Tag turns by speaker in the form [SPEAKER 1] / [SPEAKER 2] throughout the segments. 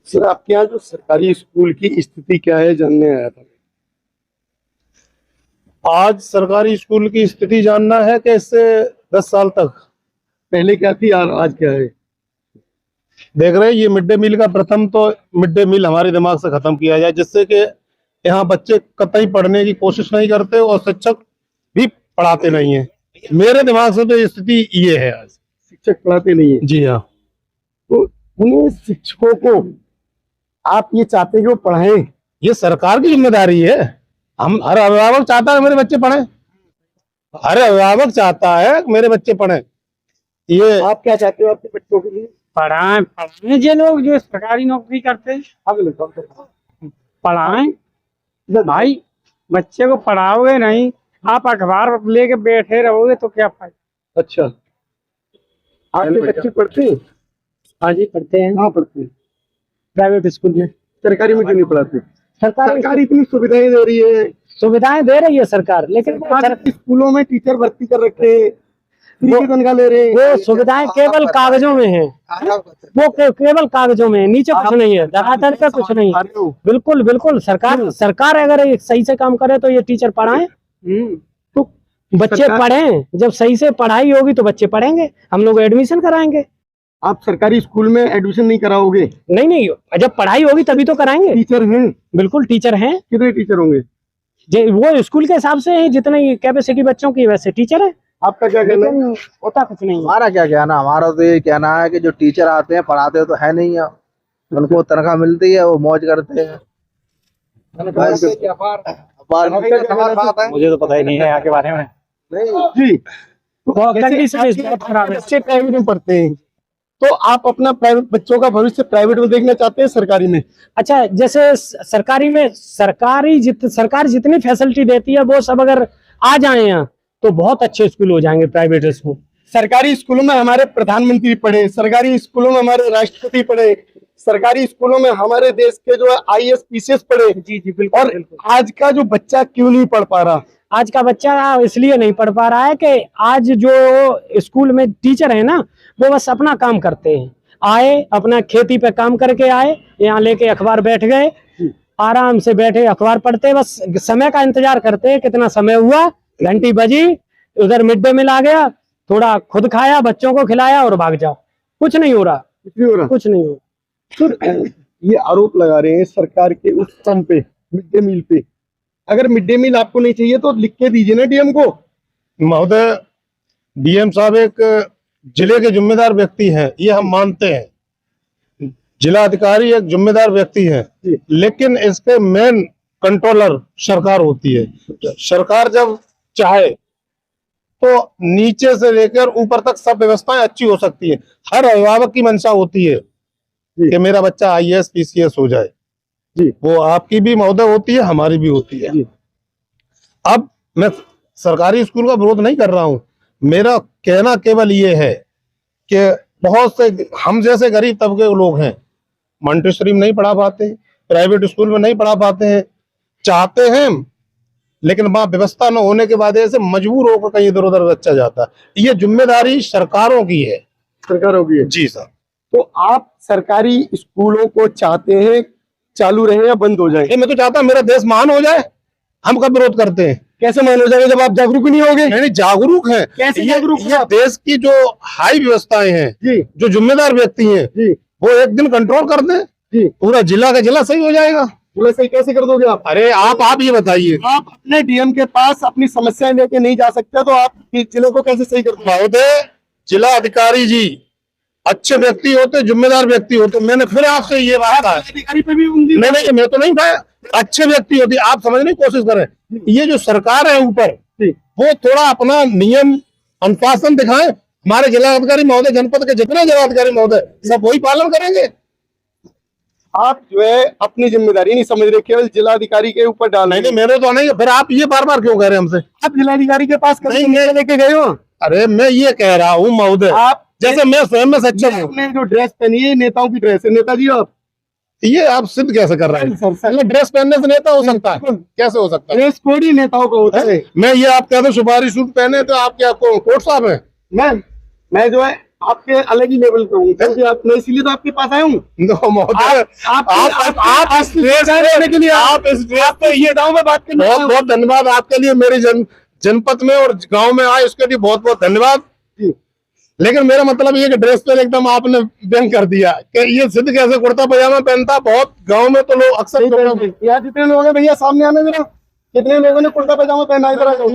[SPEAKER 1] Sir, आपके यहाँ जो सरकारी स्कूल की स्थिति क्या है जानने आया था।
[SPEAKER 2] आज सरकारी स्कूल की स्थिति जानना है कि इससे 10 साल तक
[SPEAKER 1] पहले क्या थी और आज क्या है।
[SPEAKER 2] देख रहे हैं। ये मिड डे मील का प्रथम तो मिड डे मील हमारे दिमाग से खत्म किया जाए, जिससे कि यहाँ बच्चे कतई पढ़ने की कोशिश नहीं करते और शिक्षक भी पढ़ाते नहीं है। मेरे दिमाग से तो ये स्थिति ये है आज।
[SPEAKER 1] शिक्षक पढ़ाते नहीं है।
[SPEAKER 2] जी हाँ।
[SPEAKER 1] तो उन्हें शिक्षकों को आप ये चाहते हैं कि वो पढ़ाएं।
[SPEAKER 2] ये सरकार की जिम्मेदारी है। हम हर अभिभावक चाहता है मेरे बच्चे पढ़े, हर अभिभावक चाहता है मेरे बच्चे पढ़े। ये
[SPEAKER 1] आप क्या चाहते हो अपने बच्चों के लिए।
[SPEAKER 3] पढ़ाएं जो लोग जो सरकारी नौकरी करते हैं पढ़ाएं भाई। बच्चे को पढ़ाओगे नहीं, आप अखबार लेके बैठे रहोगे तो क्या फायदा।
[SPEAKER 1] अच्छा, आपके बच्चे पढ़ते हैं।
[SPEAKER 3] हाँ जी पढ़ते हैं।
[SPEAKER 1] कहाँ पढ़ते हैं।
[SPEAKER 3] प्राइवेट स्कूल में।
[SPEAKER 1] सरकारी में क्यों नहीं पढ़ाते।
[SPEAKER 3] सरकारी
[SPEAKER 1] सरकार इतनी सुविधाएं दे रही है।
[SPEAKER 3] सुविधाएं दे रही है सरकार, लेकिन
[SPEAKER 1] सरकारी स्कूलों में टीचर भर्ती कर रखे हैं, फ्री की तनख्वाह ले रहे हैं।
[SPEAKER 3] वो सुविधाएं केवल कागजों में है, वो केवल कागजों में है, नीचे कुछ नहीं है, धरातल पे कुछ नहीं है। बिल्कुल बिल्कुल सरकार अगर सही से काम करे तो ये टीचर पढ़ाएं, तो बच्चे पढ़ें। जब सही से पढ़ाई होगी तो बच्चे पढ़ेंगे, हम लोग एडमिशन कराएंगे।
[SPEAKER 1] आप सरकारी स्कूल में एडमिशन नहीं कराओगे।
[SPEAKER 3] नहीं, जब पढ़ाई होगी तभी तो कराएंगे।
[SPEAKER 1] टीचर हैं।
[SPEAKER 3] बिल्कुल टीचर हैं।
[SPEAKER 1] कितने टीचर होंगे।
[SPEAKER 3] वो स्कूल के हिसाब से है, जितनी कैपेसिटी बच्चों की वैसे टीचर है।
[SPEAKER 1] आपका क्या कहना है।
[SPEAKER 3] होता कुछ नहीं।
[SPEAKER 4] हमारा क्या कहना, हमारा तो ये कहना है कि जो टीचर आते हैं पढ़ाते तो है नहीं है, उनको तनख्वाह मिलती है, वो मौज करते हैं।
[SPEAKER 3] मुझे तो पता ही नहीं है यहाँ के बारे में।
[SPEAKER 1] जी, बच्चे प्राइवेट में पढ़ते हैं, तो आप अपना प्राइवेट बच्चों का भविष्य प्राइवेट में देखना चाहते हैं सरकारी में।
[SPEAKER 3] अच्छा, जैसे सरकारी में सरकार जितनी फैसिलिटी देती है वो सब अगर आ जाए यहाँ तो बहुत अच्छे स्कूल हो जाएंगे प्राइवेट स्कूल।
[SPEAKER 1] सरकारी स्कूलों में हमारे प्रधानमंत्री पढ़े, सरकारी स्कूलों में हमारे राष्ट्रपति पढ़े, सरकारी स्कूलों में हमारे देश के जो IAS PCS पढ़े।
[SPEAKER 3] जी बिल्कुल।
[SPEAKER 1] और आज का जो बच्चा क्यों नहीं पढ़ पा रहा।
[SPEAKER 3] आज का बच्चा इसलिए नहीं पढ़ पा रहा है कि आज जो स्कूल में टीचर है ना, वो बस अपना काम करते हैं। आए अपना खेती पे काम करके आए, यहाँ लेके अखबार बैठ गए, आराम से बैठे अखबार पढ़ते, बस समय का इंतजार करते, कितना समय हुआ, घंटी बजी, उधर मिड डे मील आ गया, थोड़ा खुद खाया, बच्चों को खिलाया और भाग जाओ। कुछ नहीं हो रहा, कुछ नहीं हो रहा।
[SPEAKER 1] ये आरोप लगा रहे हैं सरकार के उस फंड पे, मिड डे मील पे। अगर मिड डे मील आपको नहीं चाहिए तो लिख के दीजिए ना DM को।
[SPEAKER 2] महोदय, DM साहब एक जिले के जिम्मेदार व्यक्ति हैं, ये हम मानते हैं। जिला अधिकारी एक जिम्मेदार व्यक्ति है, लेकिन इसके मेन कंट्रोलर सरकार होती है। सरकार जब चाहे तो नीचे से लेकर ऊपर तक सब व्यवस्थाएं अच्छी हो सकती है। हर अभिभावक की मंशा होती है कि मेरा बच्चा IAS PCS हो जाए।
[SPEAKER 1] जी,
[SPEAKER 2] वो आपकी भी महोदय होती है, हमारी भी होती है। अब मैं सरकारी स्कूल का विरोध नहीं कर रहा हूं, मेरा कहना केवल ये है कि बहुत से हम जैसे गरीब तबके के लोग हैं, मॉन्टेसरी में नहीं पढ़ा पाते, प्राइवेट स्कूल में नहीं पढ़ा पाते हैं, चाहते हैं लेकिन वहां व्यवस्था न होने के बाद ऐसे मजबूर होकर कहीं इधर उधर बच्चा जाता है। ये जिम्मेदारी सरकारों की है।
[SPEAKER 1] सरकारों की है।
[SPEAKER 2] जी सर।
[SPEAKER 1] तो आप सरकारी स्कूलों को चाहते हैं चालू रहे या बंद हो जाए।
[SPEAKER 2] मैं तो चाहता हूं मेरा देश महान हो जाए। हम कब विरोध करते हैं।
[SPEAKER 1] कैसे मान हो जाएगा जब आप जागरूक नहीं होगे।
[SPEAKER 2] नहीं, जागरूक हैं।
[SPEAKER 1] कैसे जागरूक।
[SPEAKER 2] ये देश की जो हाई व्यवस्थाएं हैं
[SPEAKER 1] जी,
[SPEAKER 2] जो जिम्मेदार व्यक्ति हैं
[SPEAKER 1] जी,
[SPEAKER 2] वो एक दिन कंट्रोल कर दें,
[SPEAKER 1] जी,
[SPEAKER 2] पूरा जिला का जिला सही हो जाएगा।
[SPEAKER 1] सही कैसे कर दोगे आप।
[SPEAKER 2] अरे आप ये बताइए।
[SPEAKER 1] आप अपने DM के पास अपनी समस्याएं लेके नहीं जा सकते तो आप जिलों को कैसे सही कर दोगे।
[SPEAKER 2] महोदय, जिला अधिकारी जी अच्छे व्यक्ति होते, जिम्मेदार व्यक्ति होते। मैंने फिर आपसे ये बात है,
[SPEAKER 1] अधिकारी पे भी
[SPEAKER 2] नहीं मैं तो नहीं था, अच्छे व्यक्ति होते। आप समझने की कोशिश करें। ये जो सरकार है ऊपर, वो थोड़ा अपना नियम अनुशासन दिखाएं। हमारे जिलाधिकारी महोदय, जनपद के जितने जिलाधिकारी महोदय, सब वही पालन करेंगे।
[SPEAKER 1] आप जो है अपनी जिम्मेदारी नहीं समझ रहे, केवल जिलाधिकारी के ऊपर डाल।
[SPEAKER 2] नहीं, मेरे तो नहीं। फिर आप ये बार बार क्यों कह रहे हैं हमसे।
[SPEAKER 1] आप जिलाधिकारी के पास
[SPEAKER 2] नहीं,
[SPEAKER 1] मैं लेके गए हो।
[SPEAKER 2] अरे मैं ये कह रहा हूँ महोदय, आप जैसे मैं स्वयं में सक्षम हूँ।
[SPEAKER 1] आपने जो ड्रेस पहनी है नेताओं की ड्रेस है। नेताजी आप
[SPEAKER 2] ये आप सिद्ध कैसे कर रहे हैं। ड्रेस पहनने से नेता हो सकता है, कैसे हो सकता है।
[SPEAKER 1] ड्रेस कोड ही नेताओं को होता है।
[SPEAKER 2] मैं ये आप कहते सुपारी सूट पहने तो आप क्या कोर्ट साहब है।
[SPEAKER 1] मैं जो है आपके अलग ही लेवल पे हूँ, क्योंकि आप मैं इसीलिए तो आपके पास आया हूँ।
[SPEAKER 2] नो महोदय, आप इस देश
[SPEAKER 1] लेने के लिए
[SPEAKER 2] आप इस देश पे ये
[SPEAKER 1] गाँव में बात करने
[SPEAKER 2] बहुत बहुत धन्यवाद आपके लिए, मेरे जनपद में और गांव में आए उसके लिए बहुत बहुत धन्यवाद
[SPEAKER 1] जी।
[SPEAKER 2] लेकिन मेरा मतलब ये कि ड्रेस पे एकदम आपने व्यंग कर दिया कि ये सिद्ध कैसे कुर्ता पजामा पहनता। बहुत गांव में तो लोग अक्सर
[SPEAKER 1] यहाँ जितने लोग हैं भैया सामने आने जरा, कितने लोगों ने कुर्ता पजामा पहना है, इधर रोड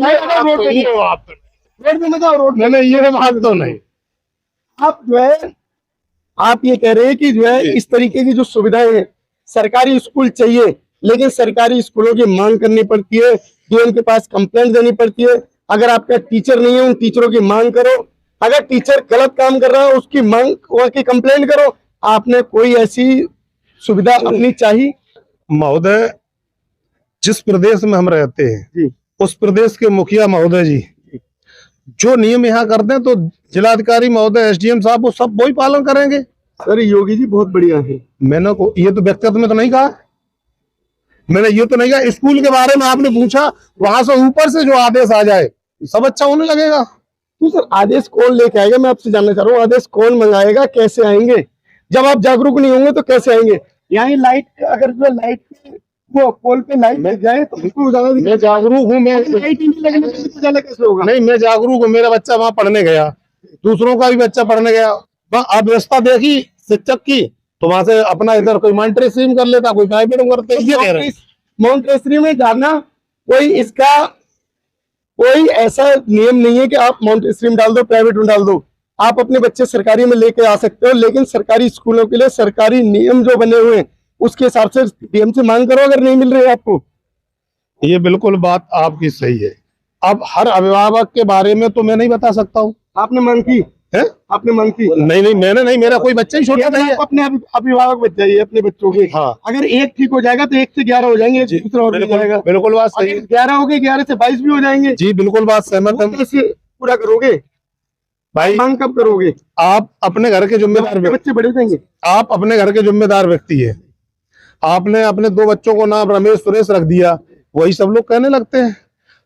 [SPEAKER 1] पे मजा रोड
[SPEAKER 2] नहीं ये बात तो नहीं।
[SPEAKER 1] आप जो है आप ये कह रहे हैं कि जो है इस तरीके की जो सुविधाएं हैं, सरकारी स्कूल चाहिए, लेकिन सरकारी स्कूलों की मांग करनी पड़ती है, डीएम के पास कंप्लेंट देनी पड़ती है। अगर आपका टीचर नहीं है, उन टीचरों की मांग करो। अगर टीचर गलत काम कर रहा है, उसकी मांग की कंप्लेंट करो। आपने कोई ऐसी सुविधा अपनी चाहिए?
[SPEAKER 2] महोदय, जिस प्रदेश में हम रहते हैं
[SPEAKER 1] जी,
[SPEAKER 2] उस प्रदेश के मुखिया महोदय जी जो नियम यहाँ करते हैं, तो जिलाधिकारी महोदय, एसडीएम साहब, वो सब वही पालन करेंगे।
[SPEAKER 1] सर योगी जी बहुत बढ़िया है।
[SPEAKER 2] मैंने ये तो व्यक्तिगत में तो नहीं कहा, मैंने ये तो नहीं कहा। स्कूल के बारे में आपने पूछा, वहां से ऊपर से जो आदेश आ जाए सब अच्छा होने लगेगा।
[SPEAKER 1] तो सर आदेश कौन लेके आएगा, मैं आपसे जानना चाह रहा हूँ, आदेश कौन मंगाएगा, कैसे आएंगे? जब आप जागरूक नहीं होंगे तो कैसे आएंगे? यहाँ लाइट, अगर जो लाइट वो पोल पे लाइट लग जाए तो उसको उजाला दिखे।
[SPEAKER 2] मैं जागरूक हूँ, मैं
[SPEAKER 1] लाइट ही नहीं लगने से उजाला कैसे होगा?
[SPEAKER 2] नहीं, मैं जागरूक हूँ। मेरा बच्चा वहां पढ़ने गया, दूसरों का भी बच्चा पढ़ने गया, वहां अव्यवस्था देखी शिक्षक की, तो वहां से अपना इधर कोई मॉनिटरी स्ट्रीम कर लेता, कोई प्राइवेट में करते। ये कह रहे हैं
[SPEAKER 1] मॉन्टेसरी में जाना कोई इसका कोई ऐसा नियम नहीं है कि आप मॉन्टेसरी में डाल दो, प्राइवेट में डाल दो। आप अपने बच्चे सरकारी में लेके आ सकते हो, लेकिन सरकारी स्कूलों के लिए सरकारी नियम जो बने हुए हैं उसके हिसाब से डीएम से मांग करो, अगर नहीं मिल रही है आपको।
[SPEAKER 2] ये बिल्कुल बात आपकी सही है। अब हर अभिभावक के बारे में तो मैं नहीं बता सकता हूँ।
[SPEAKER 1] आपने मांग की
[SPEAKER 2] है?
[SPEAKER 1] आपने मांग की?
[SPEAKER 2] नहीं मैंने नहीं, मेरा कोई बच्चा ही छोटा नहीं है।
[SPEAKER 1] आप अपने अभिभावक बच जाइए अपने बच्चों के।
[SPEAKER 2] हाँ,
[SPEAKER 1] अगर एक ठीक हो जाएगा तो 1 से 11 हो जाएंगे, एक दूसरा और हो जाएगा।
[SPEAKER 2] बिल्कुल बात सही है।
[SPEAKER 1] 11 हो गए, 11 से 22 भी हो जाएंगे।
[SPEAKER 2] जी बिल्कुल बात सहमत है।
[SPEAKER 1] कैसे पूरा करोगे
[SPEAKER 2] भाई?
[SPEAKER 1] मांग कब करोगे?
[SPEAKER 2] आप अपने घर के जिम्मेदार,
[SPEAKER 1] बच्चे बड़े हो जाएंगे।
[SPEAKER 2] आप अपने घर के जिम्मेदार व्यक्ति है। आपने अपने 2 बच्चों को नाम रमेश सुरेश रख दिया, वही सब लोग कहने लगते हैं।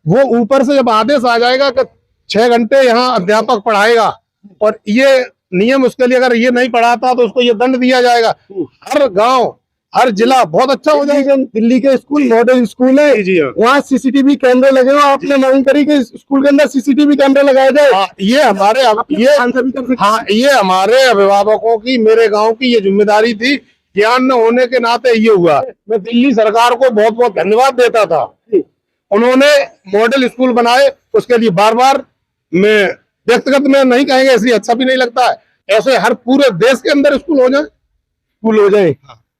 [SPEAKER 2] वो ऊपर से जब आदेश आ जाएगा कि 6 घंटे यहाँ अध्यापक पढ़ाएगा, और ये नियम उसके लिए अगर ये नहीं पढ़ाता तो उसको ये दंड दिया जाएगा, हर गांव हर जिला बहुत अच्छा हो जाएगा।
[SPEAKER 1] दिल्ली के स्कूल मॉडल स्कूल है,
[SPEAKER 2] जी हाँ।
[SPEAKER 1] वहाँ सीसीटीवी कैमरे लगे हो। आपने मांग करी कि स्कूल के अंदर सीसीटीवी कैमरे लगाया जाए।
[SPEAKER 2] हाँ, ये हमारे अभिभावकों की, मेरे गांव की ये जिम्मेदारी थी। ज्ञान न होने के नाते ये हुआ। मैं दिल्ली सरकार को बहुत बहुत धन्यवाद देता था, उन्होंने मॉडल स्कूल बनाए, उसके लिए बार बार मैं व्यक्तिगत में नहीं कहेंगे, इसलिए अच्छा भी नहीं लगता है। ऐसे हर पूरे देश के अंदर स्कूल हो जाए।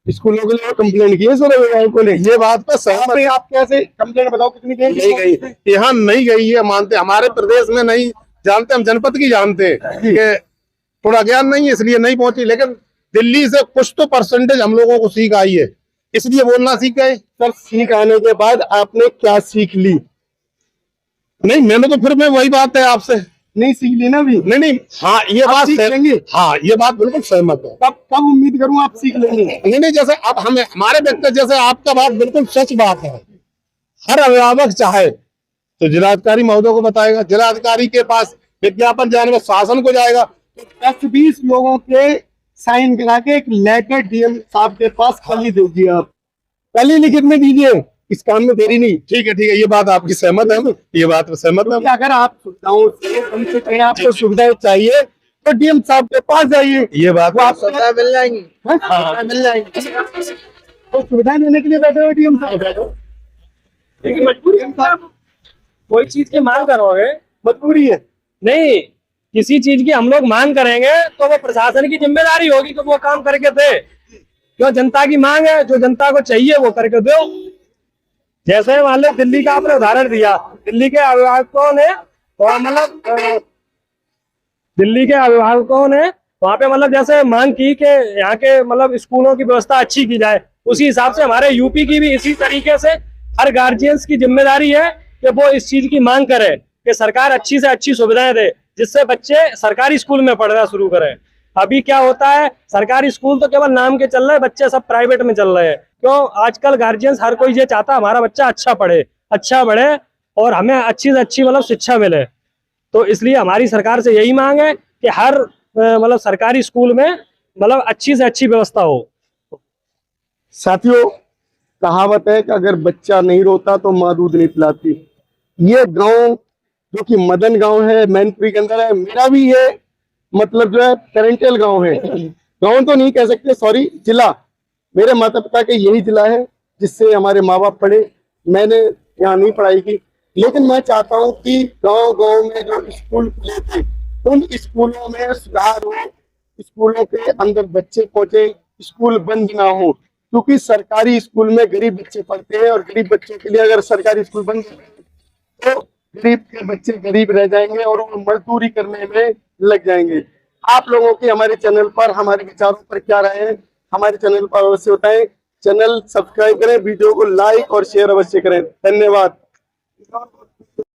[SPEAKER 2] स्कूलों के लिए कंप्लेंट की है सर अभिभावकों ने, ये बात पर सहमत है। आप कैसे कंप्लेंट बताओ, कितनी गई? यहाँ नहीं गई है, मानते हमारे प्रदेश में नहीं जानते, हम जनपद की जानते हैं कि थोड़ा ज्ञान नहीं है इसलिए नहीं पहुंची, लेकिन दिल्ली से कुछ तो परसेंटेज हम लोगों को सीख आई है, इसलिए बोलना सीख गए।
[SPEAKER 1] सर सीख आने के बाद आपने क्या सीख ली?
[SPEAKER 2] नहीं मैंने तो फिर मैं वही बात है आपसे
[SPEAKER 1] नहीं सीख ली ना अभी?
[SPEAKER 2] नहीं हाँ ये बात
[SPEAKER 1] सीख लेंगे।
[SPEAKER 2] हाँ ये बात बिल्कुल सहमत है।
[SPEAKER 1] कब उम्मीद करूं आप सीख लेंगे?
[SPEAKER 2] नहीं जैसे अब हमें हमारे व्यक्ति, जैसे आपका बात बिल्कुल सच बात है, हर अभिभावक चाहे तो जिलाधिकारी महोदय को बताएगा, जिलाधिकारी के पास विज्ञापन जाने में शासन को जाएगा,
[SPEAKER 1] तो 10-20 लोगों के साइन करा के एक लेटर डीएम साहब के पास कल ही दीजिए। आप कल ही लिखित में दीजिए, इस काम में देरी नहीं।
[SPEAKER 2] ठीक है ये बात आपकी सहमत है, ये बात में सहमत है।
[SPEAKER 1] अगर आप सुविधाओं से कहीं आपको सुविधाएं चाहिए तो डीएम साहब के पास जाइए,
[SPEAKER 2] ये बात
[SPEAKER 1] आपको
[SPEAKER 4] मिल जाएंगी।
[SPEAKER 1] हाँ मिल जाएंगी। तो सुविधाएं देने के लिए बैठे हुए डीएम साहब, मजबूरी है।
[SPEAKER 3] कोई चीज की मांग करोगे,
[SPEAKER 1] मजबूरी है।
[SPEAKER 3] नहीं किसी चीज की हम लोग मांग करेंगे तो वो प्रशासन की जिम्मेदारी होगी कि वो काम करके दे। जो जनता की मांग है, जो जनता को चाहिए वो करके दो। जैसे मान लो दिल्ली का आपने उदाहरण दिया, दिल्ली के अभिभावकों ने दिल्ली के अभिभावकों ने वहाँ पे मतलब जैसे मांग की कि यहाँ के मतलब स्कूलों की व्यवस्था अच्छी की जाए, उसी हिसाब से हमारे यूपी की भी इसी तरीके से हर गार्जियंस की जिम्मेदारी है कि वो इस चीज की मांग करे कि सरकार अच्छी से अच्छी सुविधाएं दे, जिससे बच्चे सरकारी स्कूल में पढ़ना शुरू करें। अभी क्या होता है, सरकारी स्कूल तो केवल नाम के चल रहे हैं, बच्चे सब प्राइवेट में चल रहे हैं। क्यों? आजकल गार्जियंस हर कोई ये चाहता है हमारा बच्चा अच्छा पढ़े, अच्छा बढ़े और हमें अच्छी से अच्छी मतलब शिक्षा मिले। तो इसलिए हमारी सरकार से यही मांग है कि हर मतलब सरकारी स्कूल में मतलब अच्छी से अच्छी व्यवस्था हो।
[SPEAKER 1] साथियों, कहावत है कि अगर बच्चा नहीं रोता तो माँ दूध नहीं पिलाती। ये गांव जो कि मदन गांव है, मैनपुरी के अंदर है, मेरा भी ये मतलब जो है पेरेंटल गांव है। गांव तो नहीं कह सकते, सॉरी, जिला। मेरे माता पिता के यही जिला है जिससे हमारे माँ बाप पढ़े। मैंने यहाँ नहीं पढ़ाई की, लेकिन मैं चाहता हूँ कि गांव गांव में जो स्कूल खुले थे उन स्कूलों में सुधार हो, स्कूलों के अंदर बच्चे पहुंचे, स्कूल बंद ना हो। क्योंकि सरकारी स्कूल में गरीब बच्चे पढ़ते हैं और गरीब बच्चों के लिए अगर सरकारी स्कूल बंद तो गरीब के बच्चे गरीब रह जाएंगे और वो मजदूरी करने में लग जाएंगे। आप लोगों की हमारे चैनल पर हमारे विचारों पर क्या राय है, हमारे चैनल पर अवश्य बताएं। चैनल सब्सक्राइब करें, वीडियो को लाइक और शेयर अवश्य करें। धन्यवाद।